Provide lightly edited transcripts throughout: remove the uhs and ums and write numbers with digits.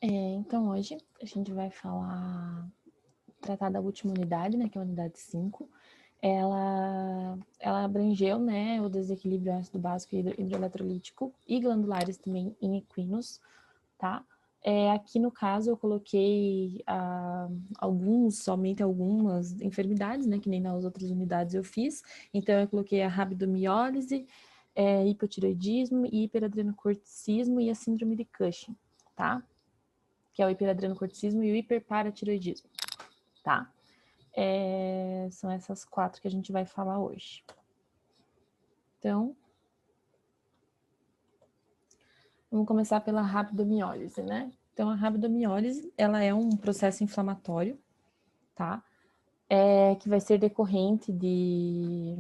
Então hoje a gente vai tratar da última unidade, né, que é a unidade 5. Ela abrangeu, né, o desequilíbrio ácido básico hidroeletrolítico e glandulares também em equinos, tá? Aqui no caso eu coloquei somente algumas enfermidades, né, que nem nas outras unidades eu fiz. Então eu coloquei a rabdomiólise, hipotireoidismo, hiperadrenocorticismo e a síndrome de Cushing, tá? Que é o hiperadrenocorticismo e o hiperparatiroidismo, tá? São essas 4 que a gente vai falar hoje. Então, vamos começar pela rabdomiólise, né? Então, a rabdomiólise, ela é um processo inflamatório, tá? Que vai ser decorrente de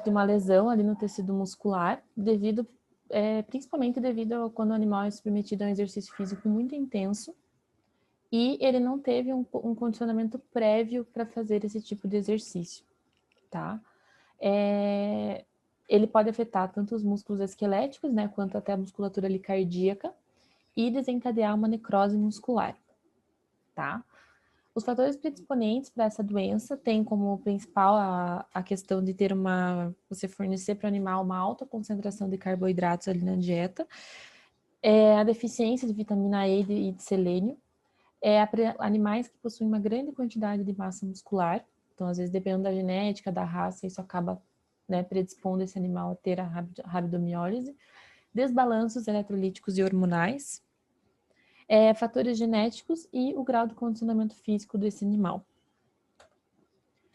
uma lesão ali no tecido muscular, principalmente devido a quando o animal é submetido a um exercício físico muito intenso e ele não teve um condicionamento prévio para fazer esse tipo de exercício, tá? Ele pode afetar tanto os músculos esqueléticos, né, quanto até a musculatura ali cardíaca e desencadear uma necrose muscular, tá? Os fatores predisponentes para essa doença têm como principal a questão de você fornecer para o animal uma alta concentração de carboidratos ali na dieta, a deficiência de vitamina E e de selênio, animais que possuem uma grande quantidade de massa muscular, então às vezes dependendo da genética, da raça, isso acaba, né, predispondo esse animal a ter a rabdomiólise, desbalanços eletrolíticos e hormonais, fatores genéticos e o grau de condicionamento físico desse animal.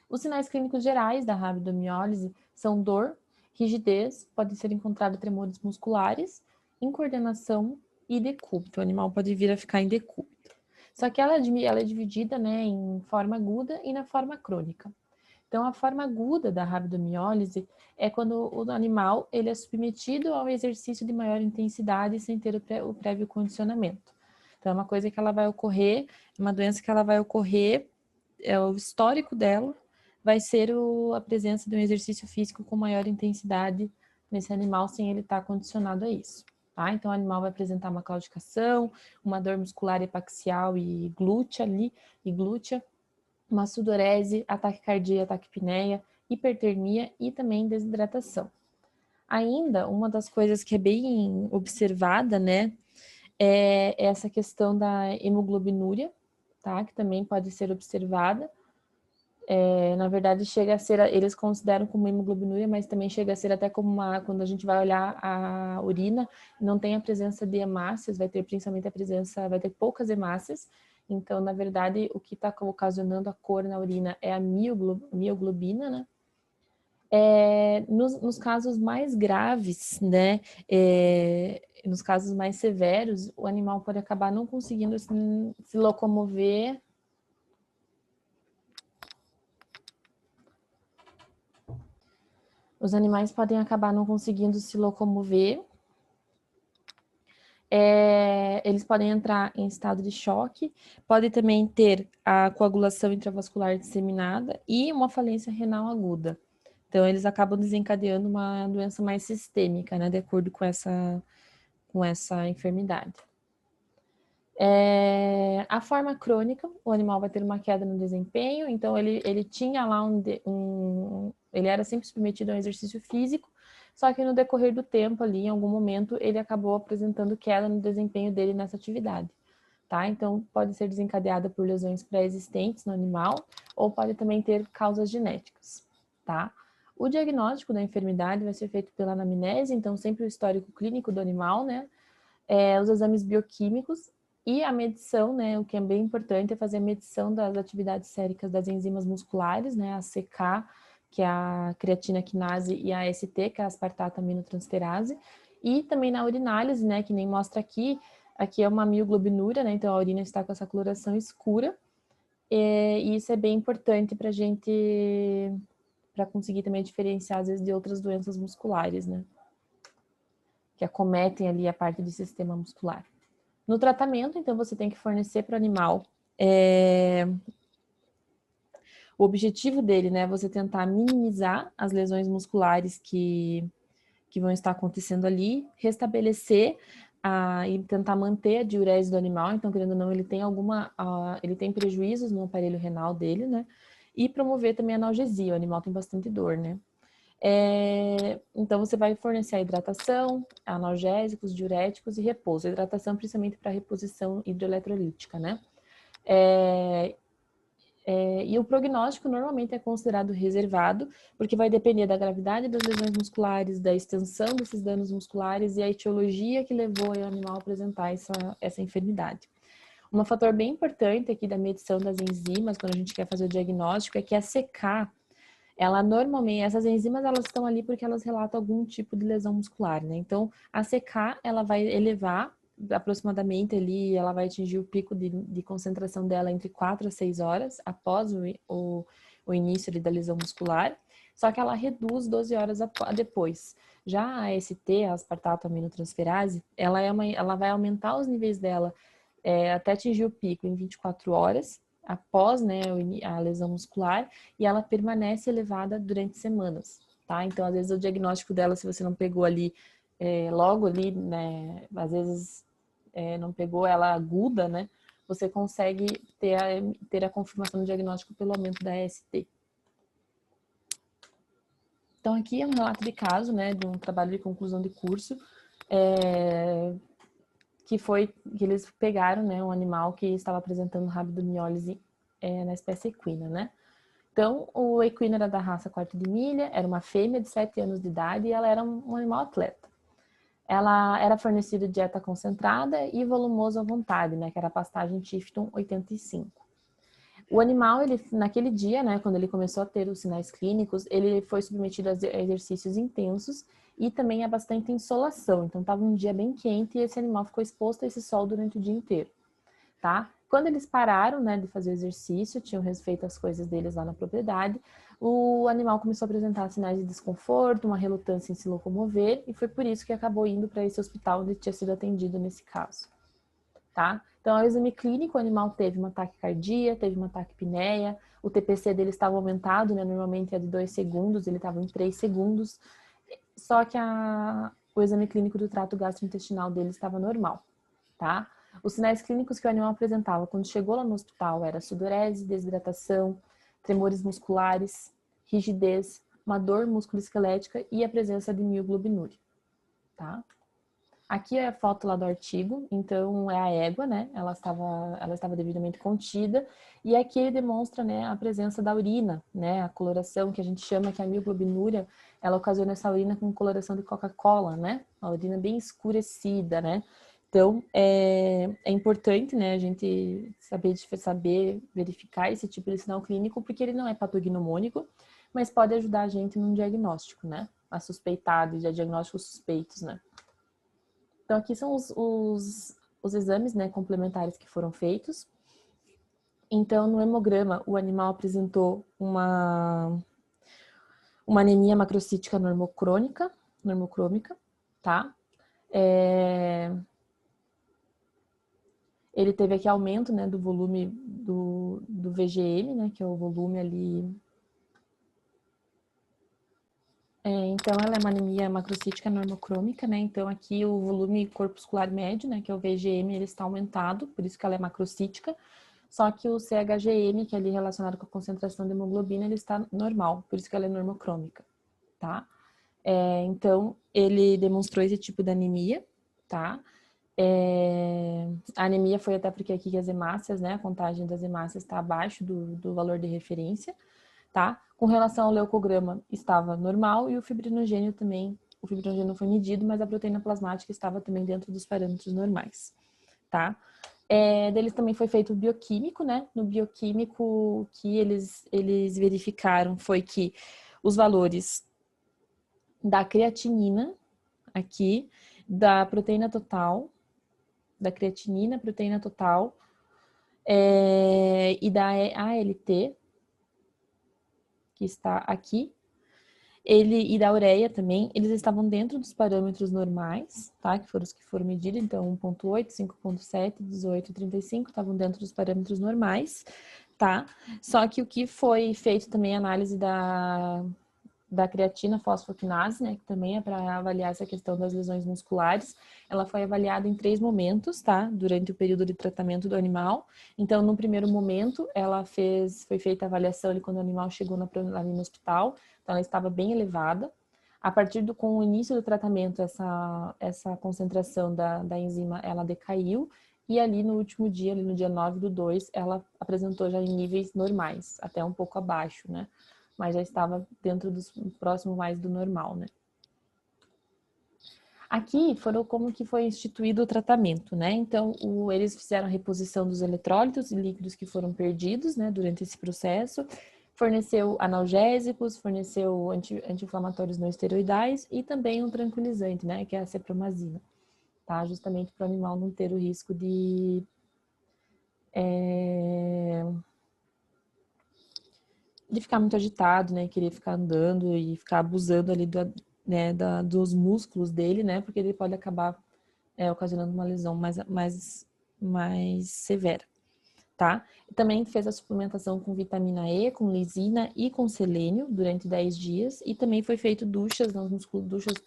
Os sinais clínicos gerais da rabdomiólise são dor, rigidez, podem ser encontrados tremores musculares, incoordenação e decúbito. O animal pode vir a ficar em decúbito. Só que ela é dividida, né, em forma aguda e na forma crônica. Então, a forma aguda da rabdomiólise é quando o animal ele é submetido ao exercício de maior intensidade sem ter o prévio condicionamento. Então, é uma coisa que ela vai ocorrer, uma doença que ela vai ocorrer, o histórico dela vai ser a presença de um exercício físico com maior intensidade nesse animal sem ele estar condicionado a isso. Tá? Então, o animal vai apresentar uma claudicação, uma dor muscular epaxial e glútea, uma sudorese, ataque cardíaco, taquipneia, hipertermia e também desidratação. Ainda, uma das coisas que é bem observada, né, é essa questão da hemoglobinúria, tá? Que também pode ser observada. Na verdade, chega a ser, eles consideram como hemoglobinúria, mas também chega a ser até como quando a gente vai olhar a urina, não tem a presença de hemácias, vai ter poucas hemácias. Então, na verdade, o que está ocasionando a cor na urina é a mioglobina, né? Nos casos mais graves, né, nos casos mais severos, o animal pode acabar não conseguindo se locomover. Os animais podem acabar não conseguindo se locomover. Eles podem entrar em estado de choque, pode também ter a coagulação intravascular disseminada e uma falência renal aguda. Então, eles acabam desencadeando uma doença mais sistêmica, né, de acordo com essa enfermidade. A forma crônica, o animal vai ter uma queda no desempenho, então ele tinha lá ele era sempre submetido a um exercício físico, só que no decorrer do tempo ali, em algum momento, ele acabou apresentando queda no desempenho dele nessa atividade, tá? Então, pode ser desencadeada por lesões pré-existentes no animal, ou pode também ter causas genéticas, tá? O diagnóstico da enfermidade vai ser feito pela anamnese, então sempre o histórico clínico do animal, né? Os exames bioquímicos e a medição, né? O que é bem importante é fazer a medição das atividades séricas das enzimas musculares, né? A CK, que é a creatina quinase, e a AST, que é a aspartato aminotransferase, e também na urinálise, né? Que nem mostra aqui é uma mioglobinúria, né? Então a urina está com essa coloração escura, e isso é bem importante para a gente, para conseguir também diferenciar às vezes de outras doenças musculares, né? Que acometem ali a parte do sistema muscular. No tratamento, então, você tem que fornecer para o animal. O objetivo dele, né, é você tentar minimizar as lesões musculares que vão estar acontecendo ali, restabelecer e tentar manter a diurese do animal, então, querendo ou não, ele tem ele tem prejuízos no aparelho renal dele, né? E promover também a analgesia, o animal tem bastante dor, né? Então, você vai fornecer a hidratação, analgésicos, diuréticos e repouso. A hidratação, principalmente para reposição hidroeletrolítica, né? E o prognóstico normalmente é considerado reservado, porque vai depender da gravidade das lesões musculares, da extensão desses danos musculares e a etiologia que levou o animal a apresentar essa enfermidade. Um fator bem importante aqui da medição das enzimas, quando a gente quer fazer o diagnóstico, é que a CK, ela normalmente, essas enzimas, elas estão ali porque elas relatam algum tipo de lesão muscular, né? Então, a CK, ela vai elevar aproximadamente ali, ela vai atingir o pico de concentração dela entre 4 a 6 horas após o início ali da lesão muscular, só que ela reduz 12 horas depois. Já a AST, a aspartato aminotransferase, ela vai aumentar os níveis dela até atingir o pico em 24 horas, após, né, a lesão muscular, e ela permanece elevada durante semanas, tá? Então, às vezes, o diagnóstico dela, se você não pegou ali, logo ali, né, às vezes não pegou ela aguda, né, você consegue ter a confirmação do diagnóstico pelo aumento da AST. Então, aqui é um relato de caso, né, de um trabalho de conclusão de curso, que eles pegaram, né, um animal que estava apresentando rabdomiólise na espécie equina, né? Então, o equino era da raça quarto de milha, era uma fêmea de 7 anos de idade e ela era um animal atleta. Ela era fornecida de dieta concentrada e volumoso à vontade, né, que era a pastagem Tifton 85. O animal, ele, naquele dia, né, quando ele começou a ter os sinais clínicos, ele foi submetido a exercícios intensos e também a bastante insolação. Então, estava um dia bem quente e esse animal ficou exposto a esse sol durante o dia inteiro, tá? Quando eles pararam, né, de fazer o exercício, tinham feito as coisas deles lá na propriedade, o animal começou a apresentar sinais de desconforto, uma relutância em se locomover, e foi por isso que acabou indo para esse hospital onde tinha sido atendido nesse caso, tá? Então, ao exame clínico, o animal teve uma taquicardia, teve uma taquipneia, o TPC dele estava aumentado, né? Normalmente é de 2 segundos, ele estava em 3 segundos, só que o exame clínico do trato gastrointestinal dele estava normal, tá? Os sinais clínicos que o animal apresentava quando chegou lá no hospital era sudorese, desidratação, tremores musculares, rigidez, uma dor musculoesquelética e a presença de mioglobinúria, tá? Aqui é a foto lá do artigo, então é a égua, né? Ela estava devidamente contida. E aqui ele demonstra, né, a presença da urina, né? A coloração que a gente chama que a mioglobinúria, ela ocasiona essa urina com coloração de Coca-Cola, né? A urina bem escurecida, né? Então, é importante, né, a gente saber verificar esse tipo de sinal clínico, porque ele não é patognomônico, mas pode ajudar a gente num diagnóstico, né? A suspeitados, a diagnósticos suspeitos, né? Então, aqui são os exames, né, complementares que foram feitos. Então, no hemograma, o animal apresentou uma anemia macrocítica normocrômica, tá? Ele teve aqui aumento, né, do volume do VGM, né, que é o volume ali. Então, ela é uma anemia macrocítica normocrômica, né? Então, aqui o volume corpuscular médio, né, que é o VGM, ele está aumentado, por isso que ela é macrocítica. Só que o CHGM, que é ali relacionado com a concentração de hemoglobina, ele está normal, por isso que ela é normocrômica, tá? Então, ele demonstrou esse tipo de anemia, tá? A anemia foi até porque aqui as hemácias, né, a contagem das hemácias está abaixo do valor de referência, tá? Com relação ao leucograma, estava normal e o fibrinogênio também, o fibrinogênio foi medido, mas a proteína plasmática estava também dentro dos parâmetros normais, tá? Deles também foi feito o bioquímico, né? No bioquímico, o que eles verificaram foi que os valores da creatinina, aqui, da proteína total, da creatinina, proteína total, e da ALT, que está aqui, e da ureia também, eles estavam dentro dos parâmetros normais, tá? Que foram os que foram medidos, então 1.8, 5.7, 18 e 35 estavam dentro dos parâmetros normais, tá? Só que o que foi feito também, a análise da creatina fosfoquinase, né, que também é para avaliar essa questão das lesões musculares. Ela foi avaliada em 3 momentos, tá? Durante o período de tratamento do animal. Então, no primeiro momento, foi feita a avaliação ali quando o animal chegou ali no hospital. Então, ela estava bem elevada. A partir com o início do tratamento, essa concentração da enzima, ela decaiu. E ali no último dia, ali no dia 9/2, ela apresentou já em níveis normais, até um pouco abaixo, né? Mas já estava dentro dos próximo mais do normal, né? Aqui foram como que foi instituído o tratamento, né? Então, eles fizeram a reposição dos eletrólitos e líquidos que foram perdidos, né, durante esse processo, forneceu analgésicos, forneceu anti-inflamatórios não esteroidais e também um tranquilizante, né, que é a cepromazina, tá? Justamente para o animal não ter o risco de ficar muito agitado, né, querer ficar andando e ficar abusando ali dos músculos dele, né, porque ele pode acabar ocasionando uma lesão mais severa, tá? Também fez a suplementação com vitamina E, com lisina e com selênio durante 10 dias e também foi feito duchas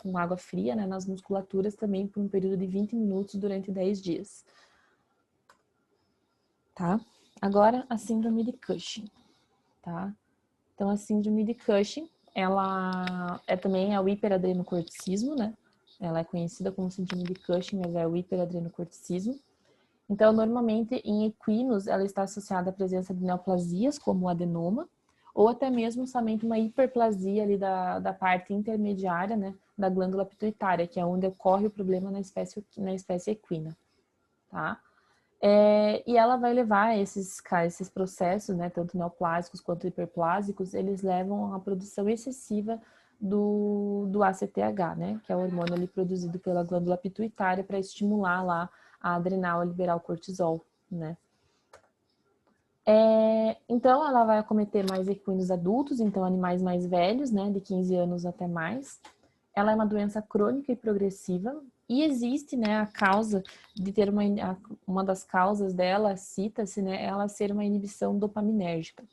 com água fria, né, nas musculaturas também por um período de 20 minutos durante 10 dias, tá? Agora, a síndrome de Cushing, tá? Então, a síndrome de Cushing, ela também o hiperadrenocorticismo, né? Ela é conhecida como síndrome de Cushing, mas é o hiperadrenocorticismo. Então, normalmente, em equinos, ela está associada à presença de neoplasias, como o adenoma, ou até mesmo somente uma hiperplasia ali da parte intermediária, né, da glândula pituitária, que é onde ocorre o problema na espécie equina, tá? E ela vai levar esses processos, né, tanto neoplásicos quanto hiperplásicos, eles levam à produção excessiva do ACTH, né, que é o hormônio ali produzido pela glândula pituitária para estimular lá a adrenal a liberar o cortisol, né. Então, ela vai acometer mais equinos adultos, então animais mais velhos, né, de 15 anos até mais. Ela é uma doença crônica e progressiva, e existe, né, a causa de ter uma das causas dela, cita-se, né, ela ser uma inibição dopaminérgica.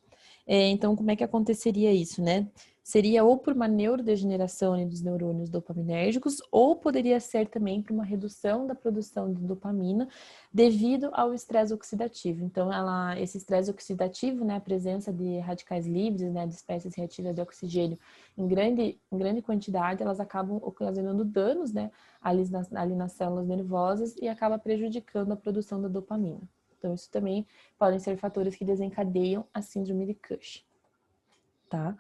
Então, como é que aconteceria isso, né? Seria ou por uma neurodegeneração dos neurônios dopaminérgicos, ou poderia ser também por uma redução da produção de dopamina devido ao estresse oxidativo. Então, esse estresse oxidativo, né, a presença de radicais livres, né, de espécies reativas de oxigênio em grande quantidade, elas acabam ocasionando danos, né, ali nas células nervosas e acaba prejudicando a produção da dopamina. Então, isso também podem ser fatores que desencadeiam a síndrome de Cushing, tá?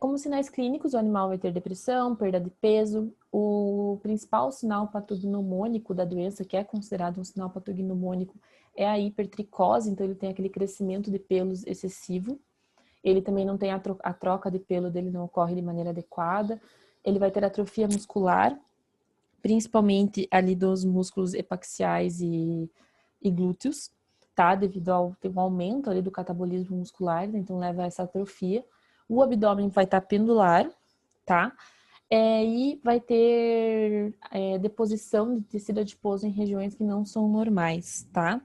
Como sinais clínicos, o animal vai ter depressão, perda de peso. O principal sinal patognomônico da doença, que é considerado um sinal patognomônico, é a hipertricose, então ele tem aquele crescimento de pelos excessivo. Ele também não tem a troca de pelo dele, não ocorre de maneira adequada. Ele vai ter atrofia muscular, principalmente ali dos músculos epaxiais e glúteos, tá? Devido tem um aumento ali do catabolismo muscular, né? Então leva a essa atrofia. O abdômen vai estar pendular, tá? E vai ter deposição de tecido adiposo em regiões que não são normais, tá?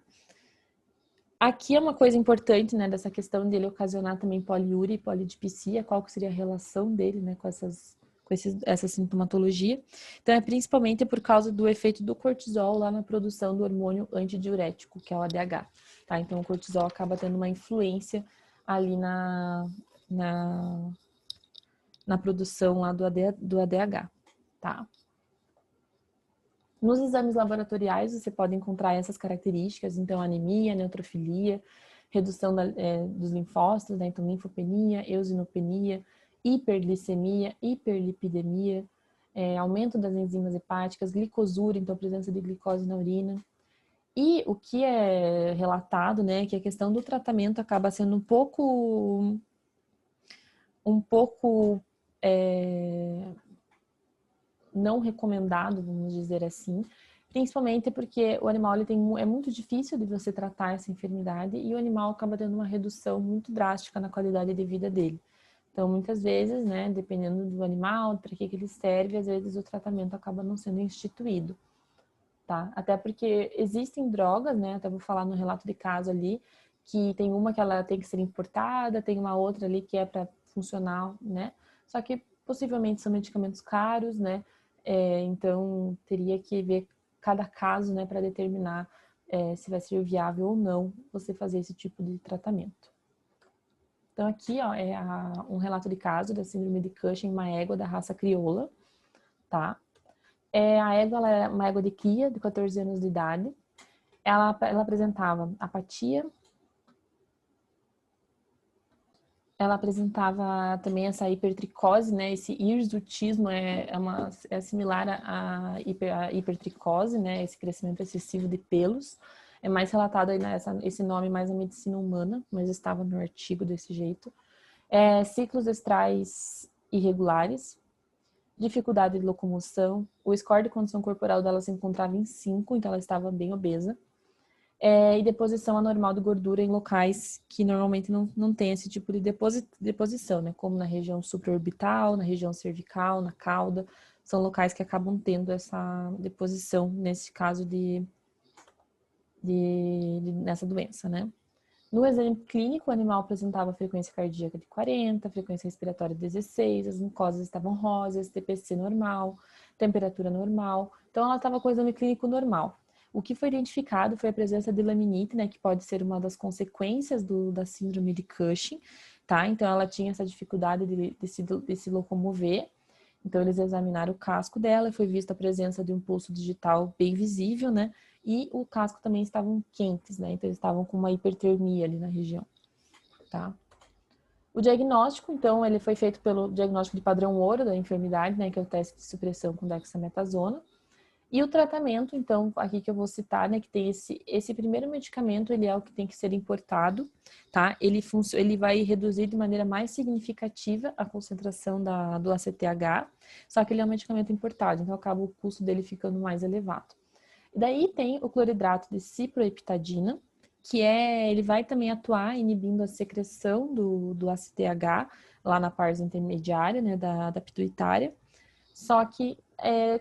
Aqui é uma coisa importante, né, dessa questão dele ocasionar também poliúria e polidipsia, qual que seria a relação dele, né, com essa sintomatologia. Então, é principalmente por causa do efeito do cortisol lá na produção do hormônio antidiurético, que é o ADH, tá? Então, o cortisol acaba tendo uma influência ali na produção lá do ADH, tá? Nos exames laboratoriais, você pode encontrar essas características, então anemia, neutrofilia, redução dos linfócitos, né? Então linfopenia, eosinopenia, hiperglicemia, hiperlipidemia, aumento das enzimas hepáticas, glicosura, então presença de glicose na urina. E o que é relatado, né, que a questão do tratamento acaba sendo um pouco não recomendado, vamos dizer assim, principalmente porque o animal é muito difícil de você tratar essa enfermidade e o animal acaba tendo uma redução muito drástica na qualidade de vida dele. Então, muitas vezes, né, dependendo do animal, para que ele serve, às vezes o tratamento acaba não sendo instituído, tá? Até porque existem drogas, né, até vou falar no relato de caso ali, que tem uma que ela tem que ser importada, tem uma outra ali que é para funcionar, né? só que possivelmente são medicamentos caros, né? Então, teria que ver cada caso, né, para determinar se vai ser viável ou não você fazer esse tipo de tratamento. Então, aqui, ó, um relato de caso da síndrome de Cushing, uma égua da raça crioula, tá? A égua, ela é uma égua de cria, de 14 anos de idade. Ela apresentava apatia. Ela apresentava também essa hipertricose, né? Esse hirsutismo é similar à hipertricose, né? Esse crescimento excessivo de pelos. É mais relatado aí esse nome mais na medicina humana, mas estava no artigo desse jeito. Ciclos estrais irregulares, dificuldade de locomoção. O score de condição corporal dela se encontrava em 5, então ela estava bem obesa. E deposição anormal de gordura em locais que normalmente não tem esse tipo de deposição, né? Como na região supraorbital, na região cervical, na cauda. São locais que acabam tendo essa deposição, nesse caso nessa doença, né? No exame clínico, o animal apresentava frequência cardíaca de 40, frequência respiratória de 16, as mucosas estavam rosas, TPC normal, temperatura normal. Então, ela estava com o exame clínico normal. O que foi identificado foi a presença de laminite, né, que pode ser uma das consequências da síndrome de Cushing, tá? Então, ela tinha essa dificuldade de se locomover. Então, eles examinaram o casco dela e foi vista a presença de um pulso digital bem visível, né? E o casco também estavam quentes, né? Então, eles estavam com uma hipertermia ali na região, tá? O diagnóstico, então, ele foi feito pelo diagnóstico de padrão ouro da enfermidade, né? Que é o teste de supressão com dexametasona. E o tratamento, então, aqui que eu vou citar, né, que tem esse primeiro medicamento, ele é o que tem que ser importado, tá? Ele vai reduzir de maneira mais significativa a concentração do ACTH, só que ele é um medicamento importado, então acaba o custo dele ficando mais elevado. E daí tem o cloridrato de ciproheptadina, ele vai também atuar inibindo a secreção do ACTH lá na parte intermediária, né, da pituitária. Só que,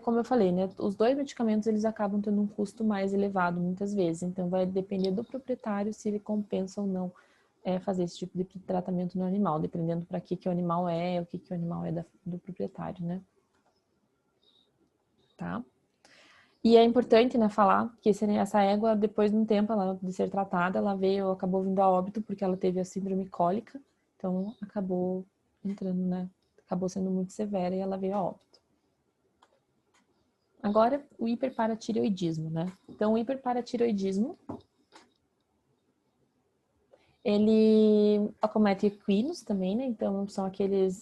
como eu falei, né, os dois medicamentos eles acabam tendo um custo mais elevado muitas vezes. Então, vai depender do proprietário se ele compensa ou não fazer esse tipo de tratamento no animal, dependendo para que o animal o que o animal é do proprietário, né? Tá? E é importante, né, falar que essa égua, depois de um tempo de ser tratada, acabou vindo a óbito porque ela teve a síndrome cólica. Então, acabou entrando, né? Acabou sendo muito severa e ela veio a óbito. Agora, o hiperparatireoidismo, né? Então, o hiperparatireoidismo, ele acomete equinos também, né? Então,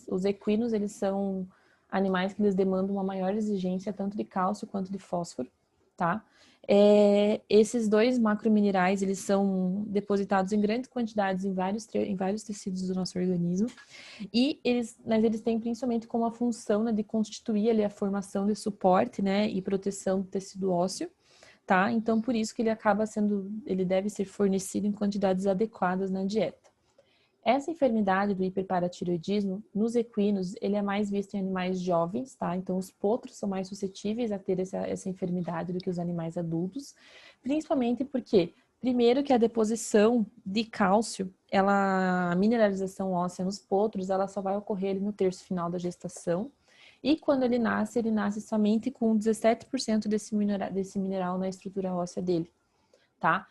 os equinos, eles são animais que eles demandam uma maior exigência tanto de cálcio quanto de fósforo, tá? Esses dois macrominerais, eles são depositados em grandes quantidades em vários tecidos do nosso organismo. Mas eles têm principalmente como a função, né, de constituir ali a formação de suporte, né, e proteção do tecido ósseo, tá? Então, por isso que ele deve ser fornecido em quantidades adequadas na dieta. Essa enfermidade do hiperparatireoidismo, nos equinos, ele é mais visto em animais jovens, tá? Então, os potros são mais suscetíveis a ter essa enfermidade do que os animais adultos, principalmente porque, primeiro, que a deposição de cálcio, a mineralização óssea nos potros, ela só vai ocorrer ali no terço final da gestação, e quando ele nasce somente com 17% desse mineral na estrutura óssea dele, tá?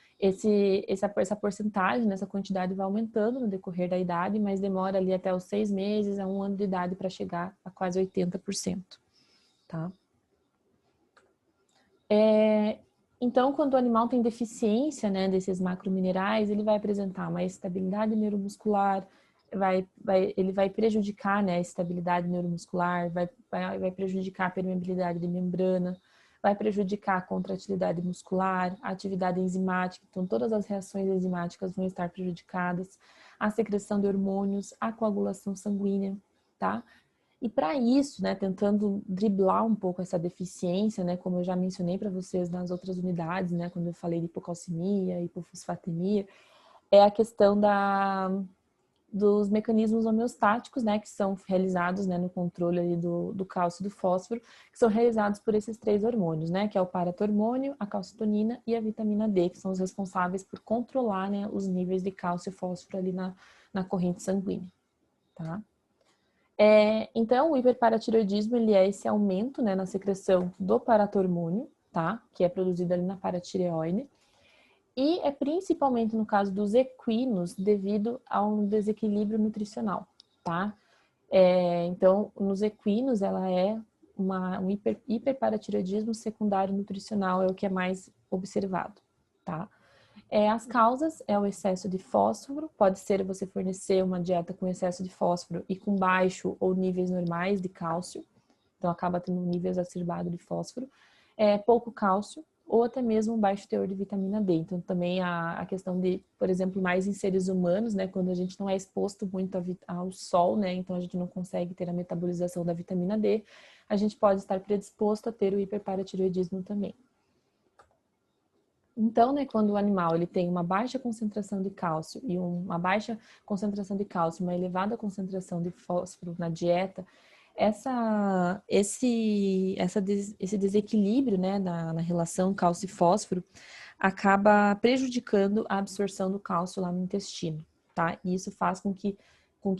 Essa porcentagem, essa quantidade vai aumentando no decorrer da idade, mas demora ali até os 6 meses a 1 ano de idade para chegar a quase 80%, tá? Então, quando o animal tem deficiência, né, desses macrominerais, ele vai apresentar uma estabilidade neuromuscular, ele vai prejudicar, né, a estabilidade neuromuscular, vai prejudicar a permeabilidade de membrana, vai prejudicar a contratilidade muscular, a atividade enzimática, então todas as reações enzimáticas vão estar prejudicadas, a secreção de hormônios, a coagulação sanguínea, tá? E para isso, né, tentando driblar um pouco essa deficiência, né, como eu já mencionei para vocês nas outras unidades, né, quando eu falei de hipocalcemia, hipofosfatemia, é a questão dos mecanismos homeostáticos, né, que são realizados, né, no controle ali do cálcio e do fósforo, que são realizados por esses 3 hormônios, né, que é o paratormônio, a calcitonina e a vitamina D, que são os responsáveis por controlar, né, os níveis de cálcio e fósforo ali na corrente sanguínea, tá? Então, o hiperparatireoidismo, ele é esse aumento, né, na secreção do paratormônio, tá? Que é produzido ali na paratireoide. E é principalmente no caso dos equinos devido a um desequilíbrio nutricional, tá? Então, nos equinos, ela é um hiperparatireoidismo secundário nutricional, é o que é mais observado, tá? As causas é o excesso de fósforo, pode ser você fornecer uma dieta com excesso de fósforo e com baixo ou níveis normais de cálcio, então acaba tendo um nível exacerbado de fósforo, pouco cálcio ou até mesmo um baixo teor de vitamina D. Então também a questão de, por exemplo, mais em seres humanos, né, quando a gente não é exposto muito ao sol, né, então a gente não consegue ter a metabolização da vitamina D, a gente pode estar predisposto a ter o hiperparatireoidismo também. Então, né, quando o animal ele tem uma baixa concentração de cálcio e uma baixa concentração de cálcio, uma elevada concentração de fósforo na dieta, esse desequilíbrio, né, na relação cálcio e fósforo acaba prejudicando a absorção do cálcio lá no intestino, tá? E isso faz com que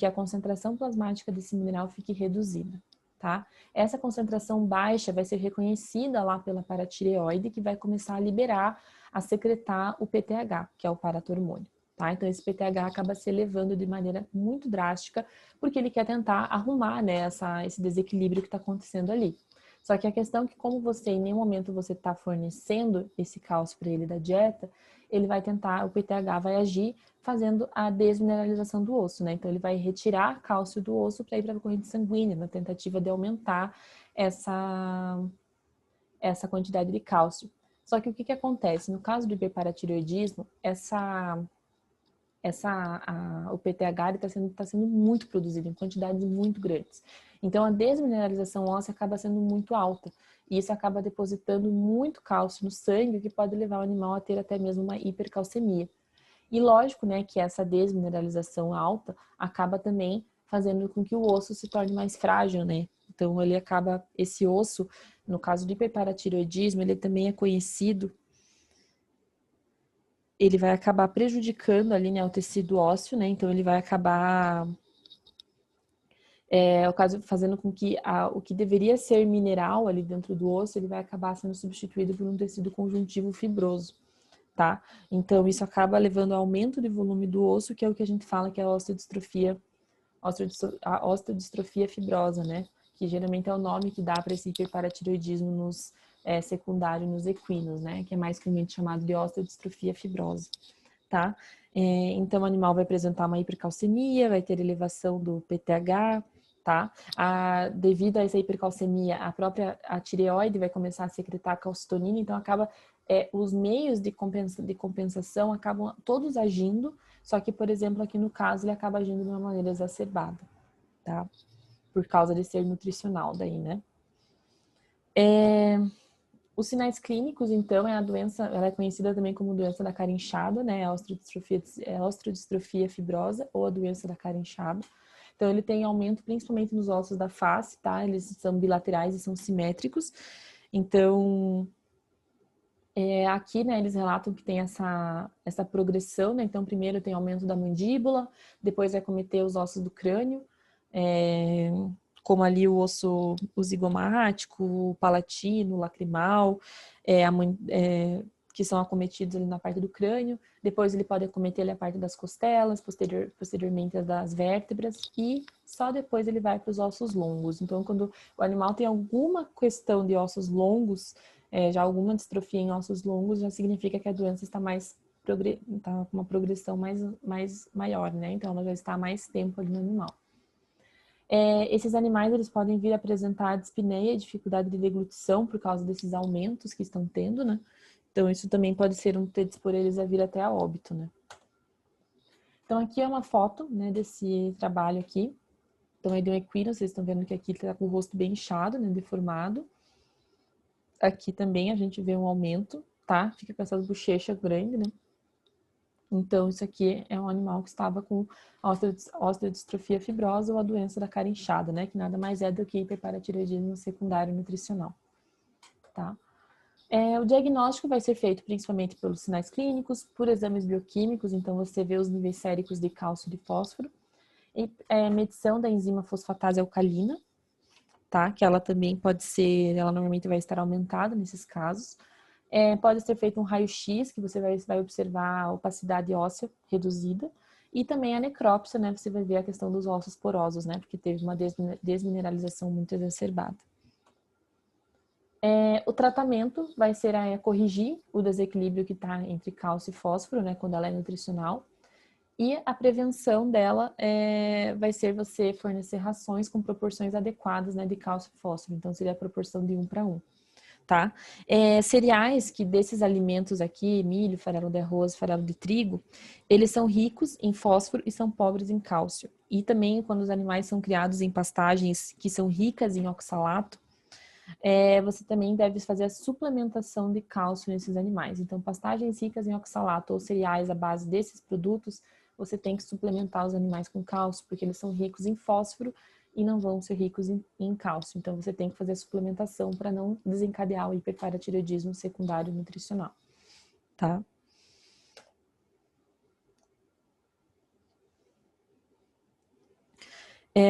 a concentração plasmática desse mineral fique reduzida, tá? Essa concentração baixa vai ser reconhecida lá pela paratireoide, que vai começar a liberar, a secretar o PTH, que é o paratormônio. Tá? Então, esse PTH acaba se elevando de maneira muito drástica, porque ele quer tentar arrumar, né, esse desequilíbrio que está acontecendo ali. Só que a questão é que, como você, em nenhum momento você está fornecendo esse cálcio para ele da dieta, ele vai tentar, o PTH vai agir fazendo a desmineralização do osso, né? Então, ele vai retirar cálcio do osso para ir para a corrente sanguínea, na tentativa de aumentar essa quantidade de cálcio. Só que o que acontece? No caso do hiperparatireoidismo, o PTH está sendo muito produzido em quantidades muito grandes. Então, a desmineralização óssea acaba sendo muito alta. E isso acaba depositando muito cálcio no sangue, o que pode levar o animal a ter até mesmo uma hipercalcemia. E lógico, né, que essa desmineralização alta acaba também fazendo com que o osso se torne mais frágil, né? Então, esse osso, no caso do hiperparatireoidismo, ele também é conhecido, ele vai acabar prejudicando ali, né, o tecido ósseo, né? Então, ele vai acabar, fazendo com que o que deveria ser mineral ali dentro do osso, ele vai acabar sendo substituído por um tecido conjuntivo fibroso, tá? Então, isso acaba levando ao aumento de volume do osso, que é o que a gente fala que é a osteodistrofia fibrosa, né? Que geralmente é o nome que dá para esse hiperparatireoidismo secundário nos equinos, né? Que é mais comumente chamado de osteodistrofia fibrosa, tá? Então, o animal vai apresentar uma hipercalcemia, vai ter elevação do PTH, tá? Devido a essa hipercalcemia, a tireoide vai começar a secretar calcitonina, então os meios de compensação acabam todos agindo, só que, por exemplo, aqui no caso, ele acaba agindo de uma maneira exacerbada, tá? Por causa de ser nutricional daí, né? Os sinais clínicos, então, a doença, ela é conhecida também como doença da cara inchada, né? A osteodistrofia fibrosa ou a doença da cara inchada. Então, ele tem aumento principalmente nos ossos da face, tá? Eles são bilaterais e são simétricos. Então, aqui, né, eles relatam que tem essa progressão, né? Então, primeiro tem aumento da mandíbula, depois vai cometer os ossos do crânio, como ali o osso zigomático, o palatino, o lacrimal, que são acometidos ali na parte do crânio. Depois ele pode acometer ali a parte das costelas, posteriormente as das vértebras, e só depois ele vai para os ossos longos. Então, quando o animal tem alguma questão de ossos longos, já alguma distrofia em ossos longos, já significa que a doença está tá com uma progressão maior, né? Então, ela já está há mais tempo ali no animal. Esses animais, eles podem vir a apresentar dispneia e dificuldade de deglutição por causa desses aumentos que estão tendo, né? Então, isso também pode ser predisor eles a vir até a óbito, né? Então, aqui é uma foto, né, desse trabalho aqui. Então, aí de um equino, vocês estão vendo que aqui ele está com o rosto bem inchado, né, deformado. Aqui também a gente vê um aumento, tá? Fica com essas bochechas grandes, né? Então, isso aqui é um animal que estava com osteodistrofia fibrosa ou a doença da cara inchada, né? Que nada mais é do que hiperparatireoidismo secundário nutricional, tá? O diagnóstico vai ser feito principalmente pelos sinais clínicos, por exames bioquímicos, então você vê os níveis séricos de cálcio e de fósforo. medição da enzima fosfatase alcalina, tá? Que ela também pode ser, ela normalmente vai estar aumentada nesses casos. Pode ser feito um raio-x, que você vai observar a opacidade óssea reduzida, e também a necrópsia, né? Você vai ver a questão dos ossos porosos, né? Porque teve uma desmineralização muito exacerbada. O tratamento vai ser corrigir o desequilíbrio que está entre cálcio e fósforo, né? Quando ela é nutricional. E a prevenção dela vai ser você fornecer rações com proporções adequadas, né, de cálcio e fósforo. Então, seria a proporção de 1 para 1. Tá? Cereais que desses alimentos aqui, milho, farelo de arroz, farelo de trigo, eles são ricos em fósforo e são pobres em cálcio. E também quando os animais são criados em pastagens que são ricas em oxalato, você também deve fazer a suplementação de cálcio nesses animais. Então, pastagens ricas em oxalato ou cereais à base desses produtos, você tem que suplementar os animais com cálcio, porque eles são ricos em fósforo e não vão ser ricos em cálcio. Então, você tem que fazer a suplementação para não desencadear o hiperparatireoidismo secundário nutricional, tá?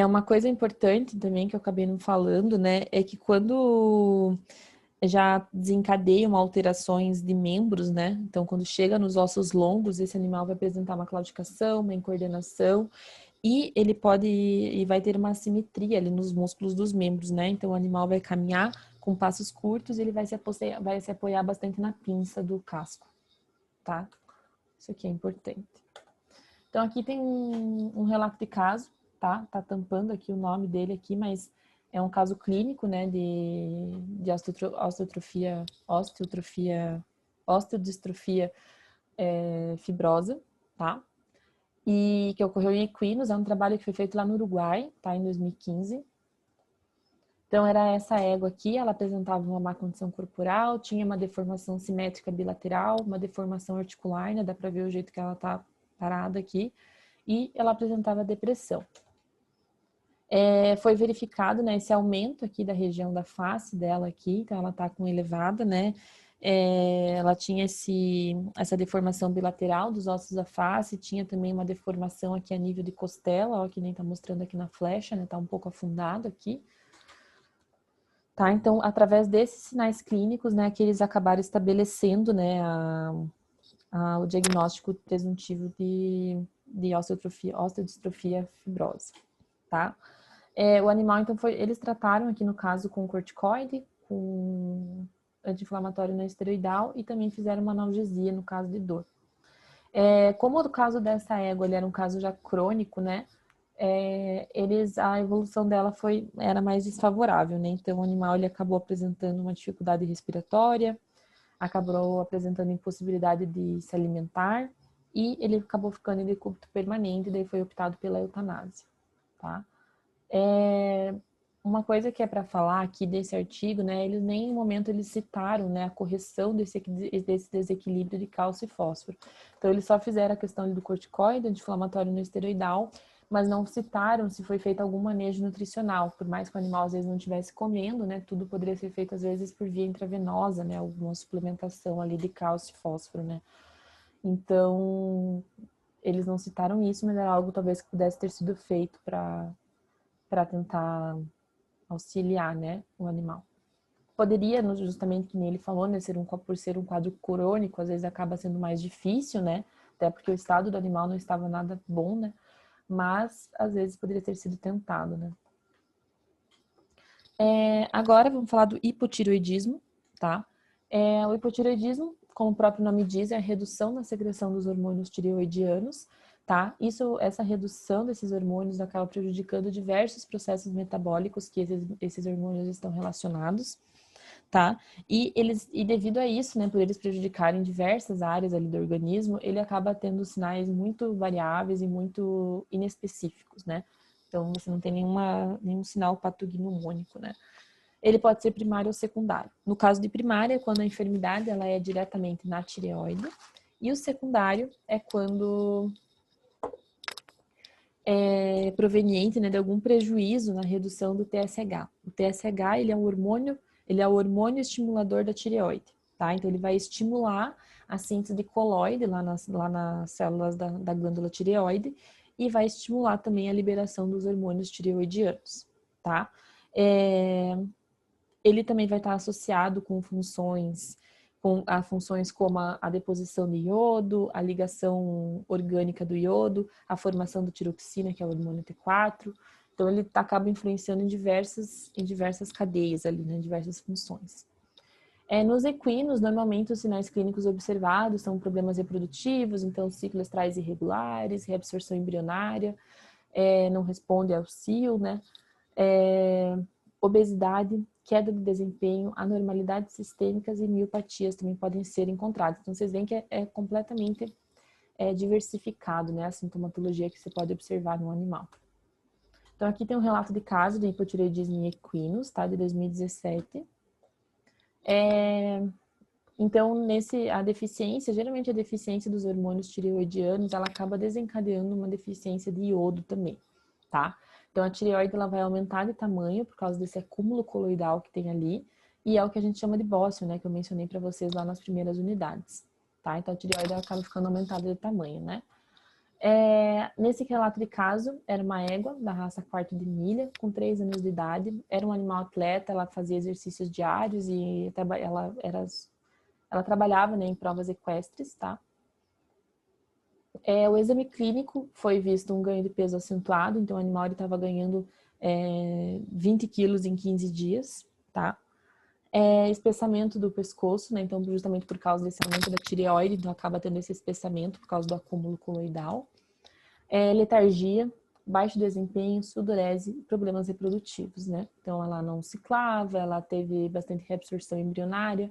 Uma coisa importante também que eu acabei não falando, né, é que quando já desencadeiam alterações de membros, né, então quando chega nos ossos longos, esse animal vai apresentar uma claudicação, uma incoordenação, e ele vai ter uma assimetria ali nos músculos dos membros, né, então o animal vai caminhar com passos curtos e ele vai se apoiar bastante na pinça do casco, tá? Isso aqui é importante. Então aqui tem um relato de caso, tá? Tá tampando aqui o nome dele aqui, mas é um caso clínico, né, de osteodistrofia fibrosa, tá? E que ocorreu em equinos, é um trabalho que foi feito lá no Uruguai, tá? Em 2015. Então era essa égua aqui, ela apresentava uma má condição corporal, tinha uma deformação simétrica bilateral, uma deformação articular, né? Dá pra ver o jeito que ela tá parada aqui. E ela apresentava depressão. Foi verificado, né, esse aumento aqui da região da face dela aqui, então ela tá com elevada, né, ela tinha essa deformação bilateral dos ossos da face, tinha também uma deformação aqui a nível de costela, ó, que nem tá mostrando aqui na flecha, né, tá um pouco afundado aqui. Tá, então, através desses sinais clínicos, né, que eles acabaram estabelecendo, né, o diagnóstico presuntivo de osteodistrofia fibrosa, tá? O animal, então, eles trataram aqui no caso com corticoide, com anti-inflamatório não esteroidal e também fizeram uma analgesia no caso de dor. Como o caso dessa égua, ele era um caso já crônico, né? A evolução dela era mais desfavorável, né? Então, o animal ele acabou apresentando uma dificuldade respiratória, acabou apresentando impossibilidade de se alimentar e ele acabou ficando em decúbito permanente, daí foi optado pela eutanásia, tá? Uma coisa que é para falar aqui desse artigo, né, eles nem em momento eles citaram, né, a correção desse desequilíbrio de cálcio e fósforo. Então eles só fizeram a questão do corticoide, anti-inflamatório não esteroidal, mas não citaram se foi feito algum manejo nutricional, por mais que o animal às vezes não estivesse comendo, né, tudo poderia ser feito às vezes por via intravenosa, né, alguma suplementação ali de cálcio e fósforo, né. Então eles não citaram isso, mas era algo talvez que pudesse ter sido feito para tentar auxiliar, né, o animal. Poderia, justamente que nem ele falou, né, por ser um quadro crônico, às vezes acaba sendo mais difícil, né, até porque o estado do animal não estava nada bom, né, mas às vezes poderia ter sido tentado, né. Agora vamos falar do hipotireoidismo, tá? O hipotireoidismo, como o próprio nome diz, é a redução na secreção dos hormônios tireoidianos, tá? Essa redução desses hormônios acaba prejudicando diversos processos metabólicos que esses hormônios estão relacionados, tá? E devido a isso, né, por eles prejudicarem diversas áreas ali do organismo, ele acaba tendo sinais muito variáveis e muito inespecíficos, né? Então, você não tem nenhum sinal patognomônico, né? Ele pode ser primário ou secundário. No caso de primária, é quando a enfermidade ela é diretamente na tireoide, e o secundário é quando é proveniente, né, de algum prejuízo na redução do TSH. O TSH, ele é o hormônio estimulador da tireoide, tá? Então, ele vai estimular a síntese de colóide lá nas células da glândula tireoide, e vai estimular também a liberação dos hormônios tireoidianos, tá? Ele também vai estar associado com funções como a deposição de iodo, a ligação orgânica do iodo, a formação da tiroxina, que é o hormônio T4. Então, ele acaba influenciando em diversas cadeias ali, né, em diversas funções. Nos equinos, normalmente os sinais clínicos observados são problemas reprodutivos, então ciclos estrais irregulares, reabsorção embrionária, não responde ao cio, né? Obesidade, queda de desempenho, anormalidades sistêmicas e miopatias também podem ser encontradas. Então, vocês veem que é completamente diversificado, né, a sintomatologia que você pode observar no animal. Então, aqui tem um relato de caso de hipotireoidismo em equinos, tá, de 2017. Então, geralmente a deficiência dos hormônios tireoidianos, ela acaba desencadeando uma deficiência de iodo também, tá? Então, a tireoide, ela vai aumentar de tamanho por causa desse acúmulo coloidal que tem ali, e é o que a gente chama de bócio, né, que eu mencionei para vocês lá nas primeiras unidades, tá? Então, a tireoide, ela acaba ficando aumentada de tamanho, né? Nesse relato de caso, era uma égua da raça quarto de milha, com 3 anos de idade, era um animal atleta, ela fazia exercícios diários e ela trabalhava, né, em provas equestres, tá? O exame clínico foi visto um ganho de peso acentuado, então o animal estava ganhando 20 quilos em 15 dias, tá? Espessamento do pescoço, né? Então, justamente por causa desse aumento da tireoide, então acaba tendo esse espessamento por causa do acúmulo coloidal. Letargia, baixo desempenho, sudorese e problemas reprodutivos, né? Então, ela não ciclava, ela teve bastante reabsorção embrionária.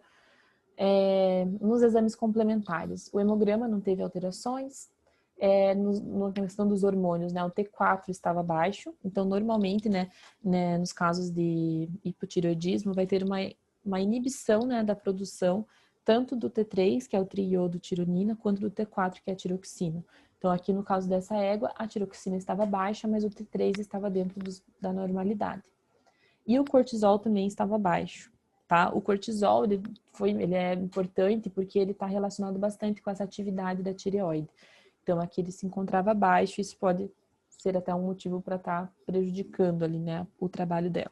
Nos exames complementares, o hemograma não teve alterações. Na questão dos hormônios, né, o T4 estava baixo, então normalmente, né, nos casos de hipotireoidismo, vai ter uma inibição, né, da produção tanto do T3, que é o triiodotironina, quanto do T4, que é a tiroxina. Então, aqui no caso dessa égua, a tiroxina estava baixa, mas o T3 estava dentro da normalidade. E o cortisol também estava baixo. Tá? O cortisol ele é importante porque ele está relacionado bastante com essa atividade da tireoide. Então, aqui ele se encontrava baixo, isso pode ser até um motivo para estar prejudicando ali, né, o trabalho dela,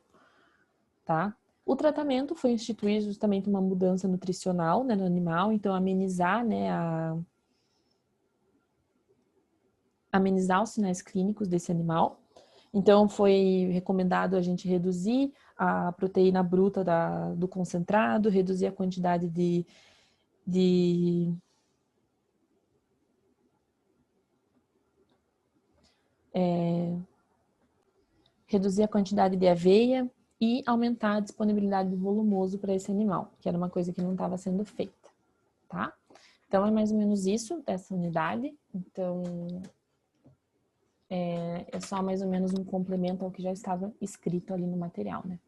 tá? O tratamento foi instituir justamente uma mudança nutricional, né, no animal, então amenizar, né, amenizar os sinais clínicos desse animal. Então, foi recomendado a gente reduzir a proteína bruta do concentrado, reduzir a quantidade reduzir a quantidade de aveia e aumentar a disponibilidade de volumoso para esse animal, que era uma coisa que não estava sendo feita, tá? Então, é mais ou menos isso dessa unidade. Então, é só mais ou menos um complemento ao que já estava escrito ali no material, né?